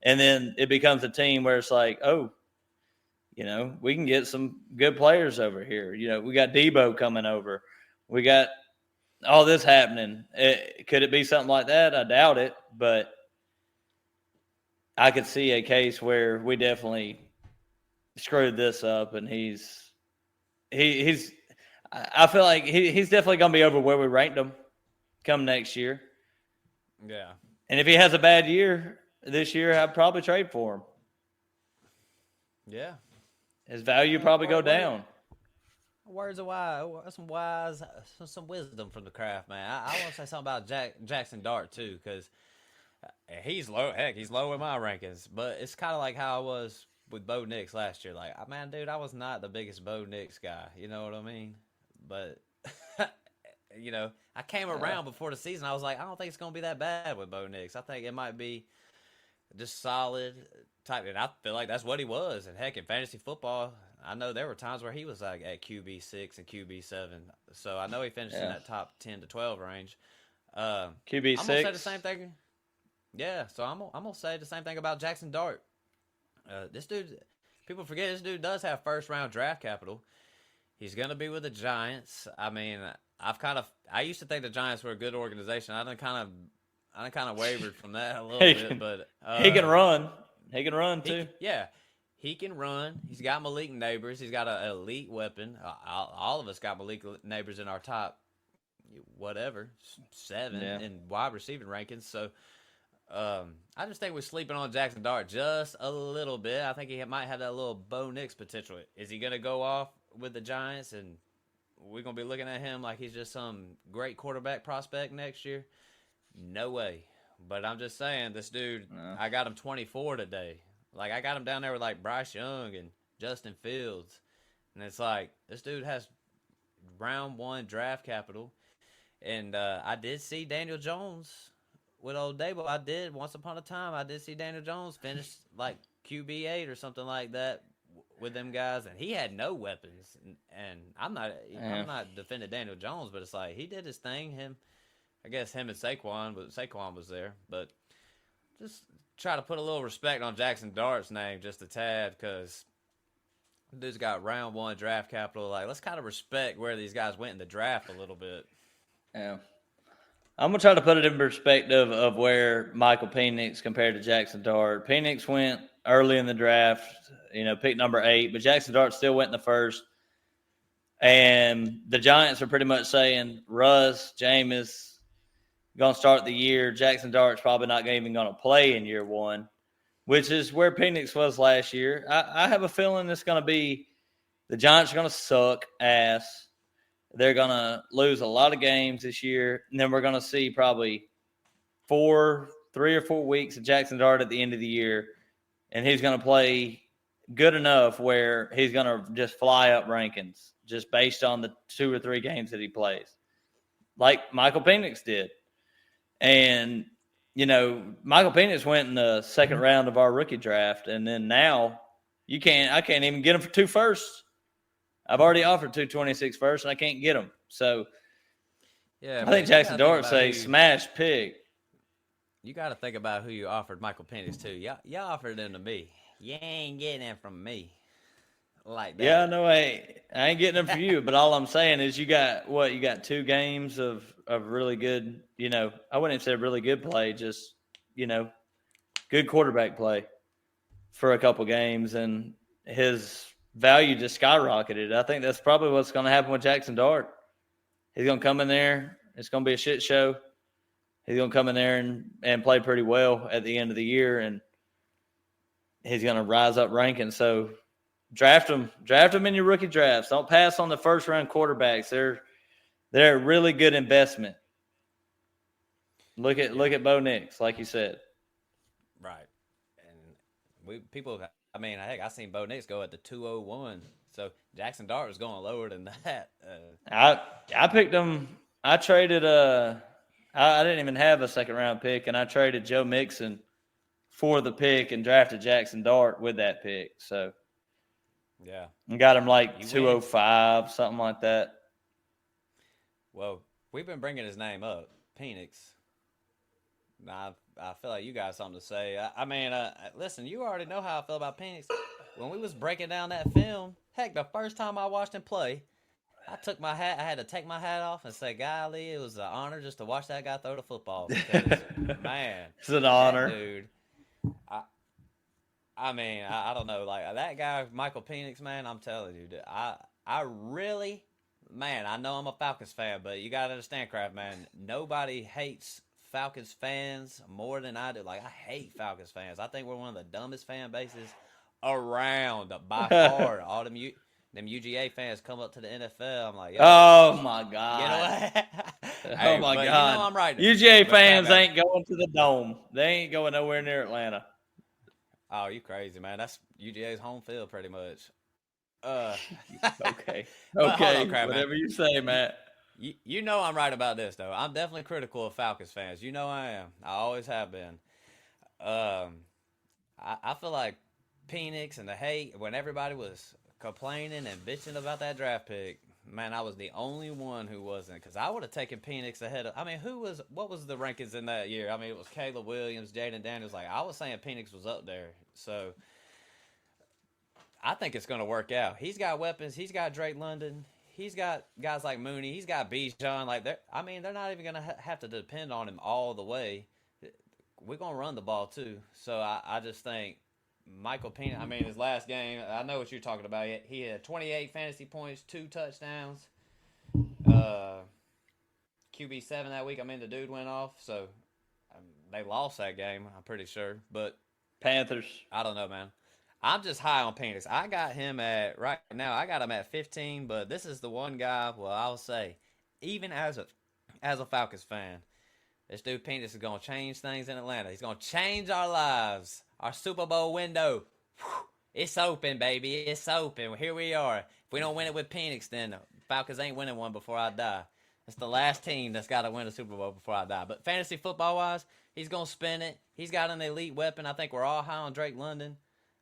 And then it becomes a team where it's like, oh, we can get some good players over here. We got Debo coming over. We got all this happening. Could it be something like that? I doubt it, but I could see a case where we definitely screwed this up, and he's I feel like he's definitely going to be over where we ranked him come next year.
Yeah.
And if he has a bad year this year, I'd probably trade for him.
Yeah.
His value probably go down.
Words of wise, some wisdom from the Kraft man. I want to say something about Jackson Dart too, because he's low. Heck, he's low in my rankings. But it's kind of like how I was with Bo Nix last year. Like, man, dude, I was not the biggest Bo Nix guy. You know what I mean? But I came around before the season. I was like, I don't think it's gonna be that bad with Bo Nix. I think it might be just solid type. And I feel like that's what he was. And heck, in fantasy football, I know there were times where he was like at QB6 and QB7. So I know he finished in that top 10 to 12 range.
QB6.
I'm gonna say the same thing. Yeah, so I'm gonna say the same thing about Jackson Dart. This dude, people forget this dude does have first round draft capital. He's gonna be with the Giants. I mean, I used to think the Giants were a good organization. I done kind of wavered from that a little bit, but
he can run. He can run too.
He can run. He's got Malik Neighbors. He's got an elite weapon. All of us got Malik Neighbors in our top, 7 in wide receiving rankings. So I just think we're sleeping on Jackson Dart just a little bit. I think he might have that little Bo Nix potential. Is he going to go off with the Giants and we're going to be looking at him like he's just some great quarterback prospect next year? No way. But I'm just saying, this dude, I got him 24 today. Like, I got him down there with, like, Bryce Young and Justin Fields. And it's like, this dude has round 1 draft capital. And I did see Daniel Jones with old Dable. I did once upon a time. I did see Daniel Jones finish like QB8 or something like that with them guys, and he had no weapons. And I'm not defending Daniel Jones, but it's like he did his thing. I guess him and Saquon, but Saquon was there. But just try to put a little respect on Jackson Dart's name just a tad, because dude's got round 1 draft capital. Like, let's kind of respect where these guys went in the draft a little bit.
Yeah. I'm going to try to put it in perspective of where Michael Penix compared to Jackson Dart. Penix went early in the draft, pick number 8, but Jackson Dart still went in the first. And the Giants are pretty much saying Russ, Jameis, going to start the year. Jackson Dart's probably not even going to play in year 1, which is where Penix was last year. I have a feeling it's going to be the Giants are going to suck ass. They're going to lose a lot of games this year, and then we're going to see probably 3 or 4 weeks of Jackson Dart at the end of the year, and he's going to play good enough where he's going to just fly up rankings just based on the 2 or 3 games that he plays, like Michael Penix did. And, Michael Penix went in the second round of our rookie draft, and then now I can't even get him for 2 firsts. I've already offered 226 first, and I can't get them. So,
yeah,
I think Jackson Dart's a smash pick.
You got to think about who you offered Michael Penix to. Y'all offered him to me. You ain't getting him from me like that.
Yeah, no, I ain't getting them for you. But all I'm saying is you got 2 games of really good, I wouldn't even say really good play, just, good quarterback play for a couple games, and his value just skyrocketed. I think that's probably what's going to happen with Jackson Dart. He's going to come in there. It's going to be a shit show. He's going to come in there and play pretty well at the end of the year, and he's going to rise up ranking. So draft him in your rookie drafts. Don't pass on the first round quarterbacks. They're a really good investment. Look at Bo Nix, like you said.
Right. And I seen Bo Nix go at the 201. So Jackson Dart was going lower than that.
I picked him. I traded I didn't even have a second round pick, and I traded Joe Mixon for the pick and drafted Jackson Dart with that pick. So
yeah,
and got him like 205, something like that.
Well, we've been bringing his name up, Penix. Now, I feel like you got something to say. Listen, you already know how I feel about Penix. When we was breaking down that film, heck, the first time I watched him play, I had to take my hat off and say, golly, it was an honor just to watch that guy throw the football. Because, man.
It's an honor.
Dude. I don't know. Like, that guy, Michael Penix, man, I'm telling you, I really, man, I know I'm a Falcons fan, but you got to understand, Kraft, man, nobody hates Falcons fans more than I do. Like, I hate Falcons fans. I think we're one of the dumbest fan bases around by far. All them UGA fans come up to the NFL. I'm like,
oh my God.
You know
oh my God.
You know I'm right.
UGA fans ain't going to the Dome. They ain't going nowhere near Atlanta.
Oh, you crazy, man. That's UGA's home field pretty much.
Okay. Okay.
Crap,
whatever you say, Matt.
You know I'm right about this, though. I'm definitely critical of Falcons fans. You know I am. I always have been. I feel like Penix and the hate, when everybody was complaining and bitching about that draft pick, man, I was the only one who wasn't, because I would have taken Penix ahead of. What was the rankings in that year? It was Caleb Williams, Jaden Daniels. Like, I was saying Penix was up there. So I think it's going to work out. He's got weapons. He's got Drake London. He's got guys like Mooney. He's got Bijan. Like, they're not even going to have to depend on him all the way. We're going to run the ball, too. So I just think Michael Penix, his last game, I know what you're talking about. He had 28 fantasy points, 2 touchdowns. QB7 that week, the dude went off. So they lost that game, I'm pretty sure. But
Panthers.
I don't know, man. I'm just high on Penix. I got him right now, I got him at 15, but this is the one guy, well, I'll say, even as a Falcons fan, this dude Penix is going to change things in Atlanta. He's going to change our lives. Our Super Bowl window, it's open, baby. It's open. Here we are. If we don't win it with Penix, then Falcons ain't winning one before I die. It's the last team that's got to win a Super Bowl before I die. But fantasy football wise, he's gonna spin it. He's got an elite weapon. I think we're all high on Drake London.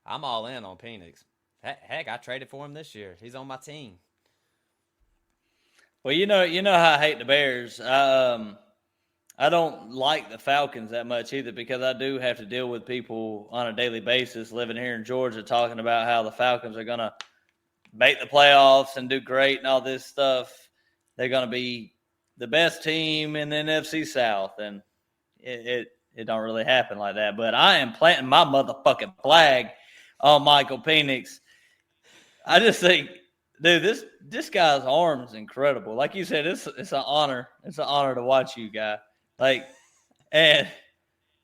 I'm all in on Penix. Heck, I traded for him this year. He's on my team.
Well, you know how I hate the Bears. I don't like the Falcons that much either because I do have to deal with people on a daily basis living here in Georgia talking about how the Falcons are going to make the playoffs and do great and all this stuff. They're going to be the best team in the NFC South, and it don't really happen like that. But I am planting my motherfucking flag on Michael Penix. I just think, dude, this guy's arm is incredible. Like you said, it's an honor. It's an honor to watch you, guy. And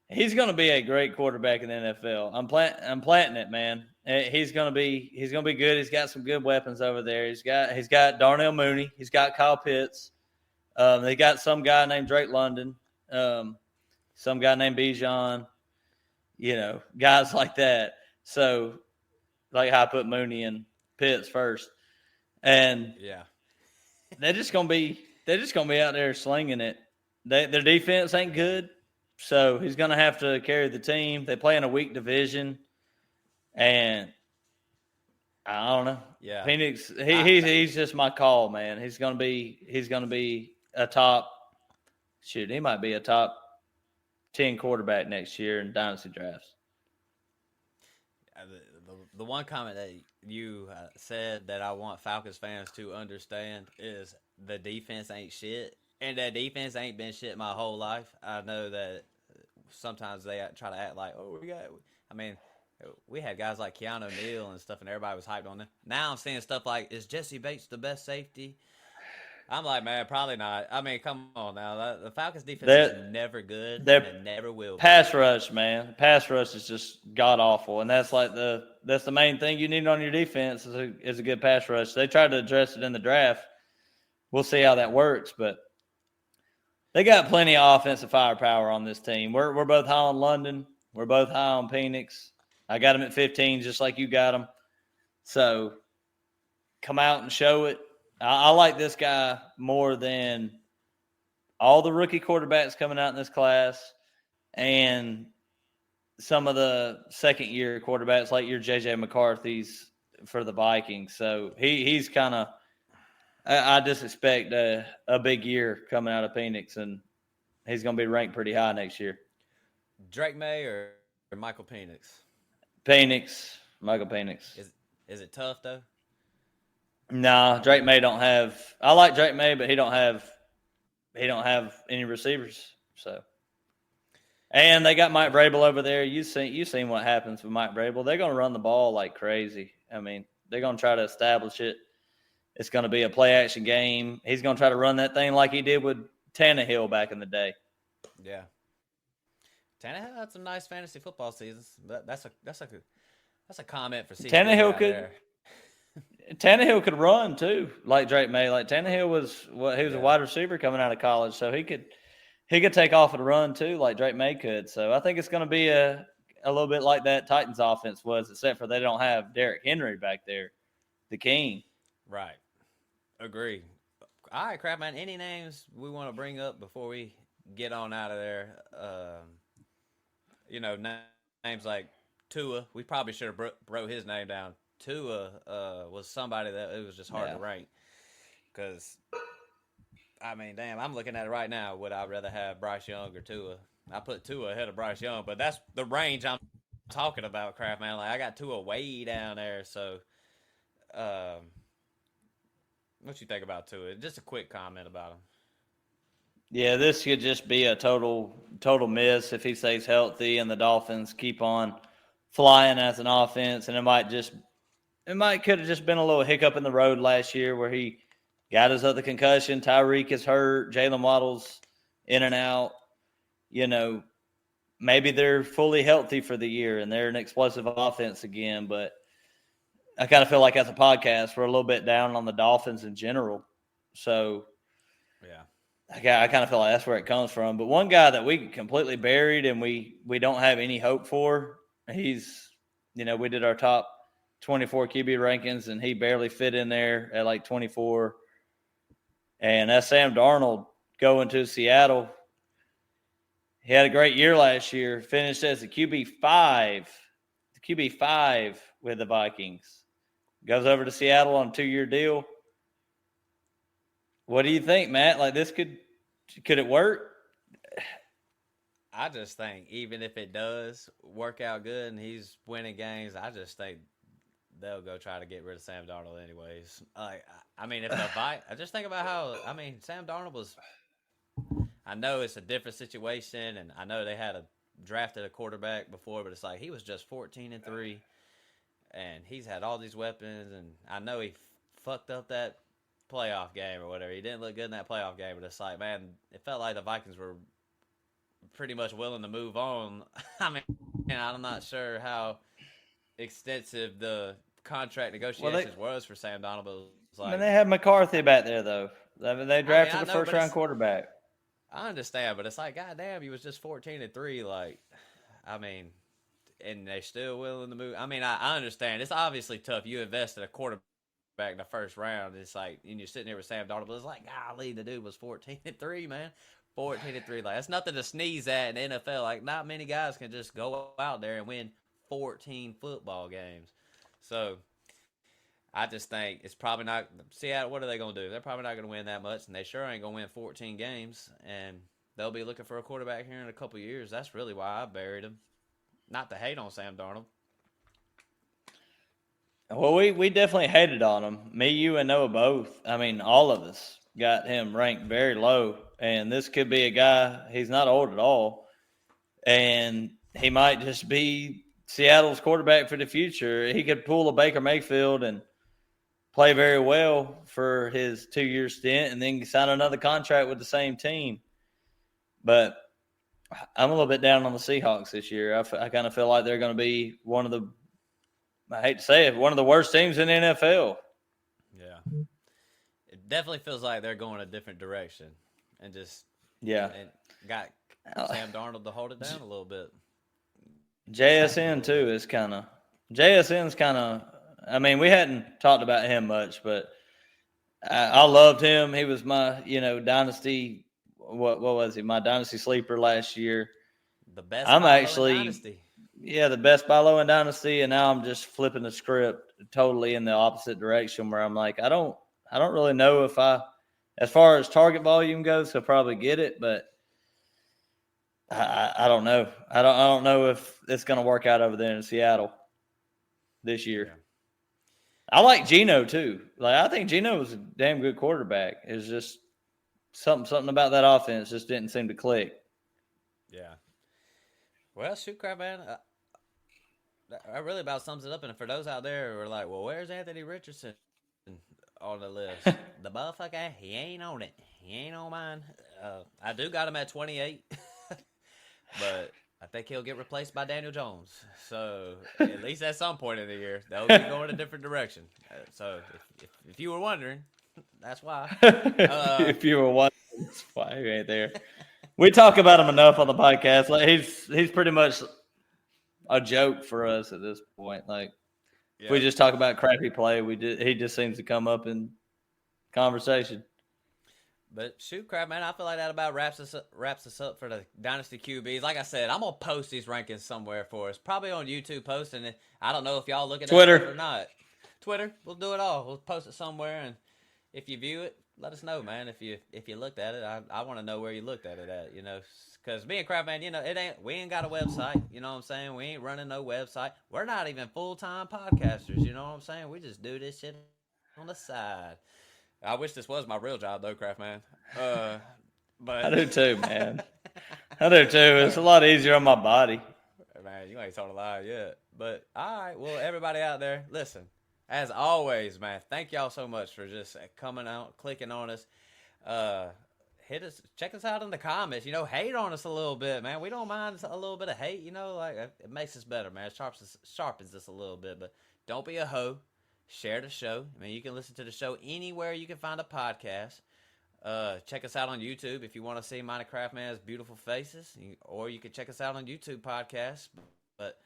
he's going to be a great quarterback in the NFL. I'm planting it, man. He's going to be good. He's got some good weapons over there. He's got Darnell Mooney. He's got Kyle Pitts. They got some guy named Drake London. Some guy named Bijan. Guys like that. So, like how I put Mooney and Pitts first, and
yeah,
they're just gonna be out there slinging it. Their defense ain't good, so he's gonna have to carry the team. They play in a weak division, and I don't know.
Yeah,
Penix, he's just my call, man. He's gonna be a top. Shoot, he might be a top 10 quarterback next year in dynasty drafts.
The one comment that you said that I want Falcons fans to understand is the defense ain't shit. And that defense ain't been shit my whole life. I know that sometimes they try to act like, we had guys like Keanu Neal and stuff, and everybody was hyped on them. Now I'm seeing stuff like, is Jesse Bates the best safety? I'm like, man, probably not. I mean, come on now. The Falcons defense is never good, and it never will be.
Pass rush, man. Pass rush is just god-awful, and that's the main thing you need on your defense is a good pass rush. They tried to address it in the draft. We'll see how that works, but they got plenty of offensive firepower on this team. We're both high on London. We're both high on Penix. I got him at 15 just like you got him. So come out and show it. I like this guy more than all the rookie quarterbacks coming out in this class and some of the second-year quarterbacks like your J.J. McCarthy's for the Vikings. So he's kind of – I just expect a big year coming out of Penix, and he's going to be ranked pretty high next year.
Drake May or Michael Penix?
Michael Penix.
Is it tough, though?
No, Drake May don't have. I like Drake May, but he don't have any receivers. So, and they got Mike Vrabel over there. You seen what happens with Mike Vrabel? They're going to run the ball like crazy. I mean, they're going to try to establish it. It's going to be a play action game. He's going to try to run that thing like he did with Tannehill back in the day.
Yeah, Tannehill had some nice fantasy football seasons. That's a comment for
Tannehill could run too, like Drake May. Like Tannehill was a wide receiver coming out of college, so he could take off and run too, like Drake May could. So I think it's going to be a little bit like that Titans offense was, except for they don't have Derrick Henry back there, the king.
Right. Agree. All right, crap, man. Any names we want to bring up before we get on out of there? Names like Tua. We probably should have wrote his name down. Tua was somebody that it was just hard to rank because, I mean, damn, I'm looking at it right now. Would I rather have Bryce Young or Tua? I put Tua ahead of Bryce Young, but that's the range I'm talking about, Kraft, man. Like, I got Tua way down there, so what you think about Tua? Just a quick comment about him.
Yeah, this could just be a total miss if he stays healthy and the Dolphins keep on flying as an offense, and it could have just been a little hiccup in the road last year where he got his other concussion. Tyreek is hurt. Jalen Waddle's in and out. Maybe they're fully healthy for the year and they're an explosive offense again. But I kind of feel like as a podcast, we're a little bit down on the Dolphins in general. So
yeah,
I kind of feel like that's where it comes from. But one guy that we completely buried and we don't have any hope for, he's, we did our top 24 QB rankings, and he barely fit in there at like 24. And that's Sam Darnold going to Seattle. He had a great year last year, finished as the QB5 with the Vikings. Goes over to Seattle on a 2-year deal. What do you think, Matt? Like, this could it work?
I just think even if it does work out good and he's winning games, I just think they'll go try to get rid of Sam Darnold anyways. I mean, if the I just think about how Sam Darnold was. I know it's a different situation, and I know they had drafted a quarterback before, but it's like he was just 14-3, and he's had all these weapons, and I know he fucked up that playoff game or whatever. He didn't look good in that playoff game, but it's like, man, it felt like the Vikings were pretty much willing to move on. I mean, I'm not sure how extensive the contract negotiations was for Sam Darnold, but it was like,
they had McCarthy back there, though. They drafted a first-round quarterback.
I understand, but it's like, goddamn, he was just 14-3. Like, I mean, and they're still willing to move. I mean, I understand. It's obviously tough. You invested a quarterback in the first round. It's like, and you're sitting there with Sam Darnold, but it's like, golly, the dude was 14-3, man. 14-3. Like, that's nothing to sneeze at in the NFL. Like, not many guys can just go out there and win 14 football games. So I just think it's probably not – Seattle, what are they going to do? They're probably not going to win that much, and they sure ain't going to win 14 games, and they'll be looking for a quarterback here in a couple of years. That's really why I buried him. Not to hate on Sam Darnold.
Well, we definitely hated on him. Me, you, and Noah both. I mean, all of us got him ranked very low, and this could be a guy – he's not old at all, and he might just be Seattle's quarterback for the future. He could pull a Baker Mayfield and – play very well for his 2-year stint and then sign another contract with the same team. But I'm a little bit down on the Seahawks this year. I kind of feel like they're going to be one of the – I hate to say it – one of the worst teams in the NFL.
Yeah. It definitely feels like they're going a different direction and just and got Sam Darnold to hold it down a little bit.
JSN, too, is kind of – JSN's kind of – I mean, we hadn't talked about him much, but I loved him. He was my, dynasty. What was he? My dynasty sleeper last year.
The best.
I'm actually, dynasty. Yeah, the best buy low in dynasty, and now I'm just flipping the script totally in the opposite direction, where I'm like, I don't really know if as far as target volume goes, he'll probably get it, but I don't know. I don't know if it's going to work out over there in Seattle this year. Yeah. I like Geno too. Like, I think Geno was a damn good quarterback. It's just something about that offense just didn't seem to click.
Yeah. Well, shoot, crap, man. That really about sums it up. And for those out there who are like, well, where's Anthony Richardson on the list? The motherfucker, he ain't on it. He ain't on mine. I do got him at 28, but I think he'll get replaced by Daniel Jones. So at least at some point in the year, they'll be going a different direction. So if you were wondering, that's why.
If you were wondering, that's why he ain't there. We talk about him enough on the podcast. Like, he's pretty much a joke for us at this point. Like, if we just talk about crappy play, he just seems to come up in conversation.
But shoot, crap, man, I feel like that about wraps us up for the Dynasty QBs. Like I said, I'm going to post these rankings somewhere for us. Probably on YouTube posting it. I don't know if y'all look at
Twitter
or not. Twitter, we'll do it all. We'll post it somewhere, and if you view it, let us know, man. If you looked at it, I want to know where you looked at it at, Because me and Crap, man, we ain't got a website, you know what I'm saying? We ain't running no website. We're not even full-time podcasters, you know what I'm saying? We just do this shit on the side. I wish this was my real job, though, Craft Man. But
I do too, man. I do too. It's a lot easier on my body.
Man, you ain't told a lie yet. But, all right, well, everybody out there, listen. As always, man, thank y'all so much for just coming out, clicking on us. Hit us, check us out in the comments. Hate on us a little bit, man. We don't mind a little bit of hate, like it makes us better, man. It sharpens us a little bit. But don't be a hoe. Share the show. I mean, you can listen to the show anywhere you can find a podcast. Check us out on YouTube if you want to see mine and Craft Man's beautiful faces, or you can check us out on YouTube podcasts. But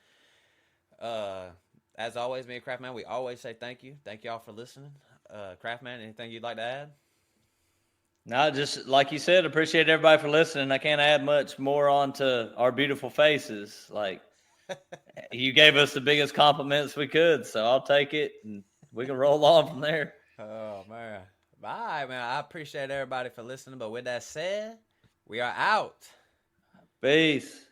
as always, me and Craft Man, we always say thank you. Thank y'all for listening. Craft Man, anything you'd like to add?
No, just like you said, appreciate everybody for listening. I can't add much more onto our beautiful faces. Like, you gave us the biggest compliments we could, so I'll take it and we can roll on from there.
Oh, man. Bye, man. I appreciate everybody for listening. But with that said, we are out.
Peace.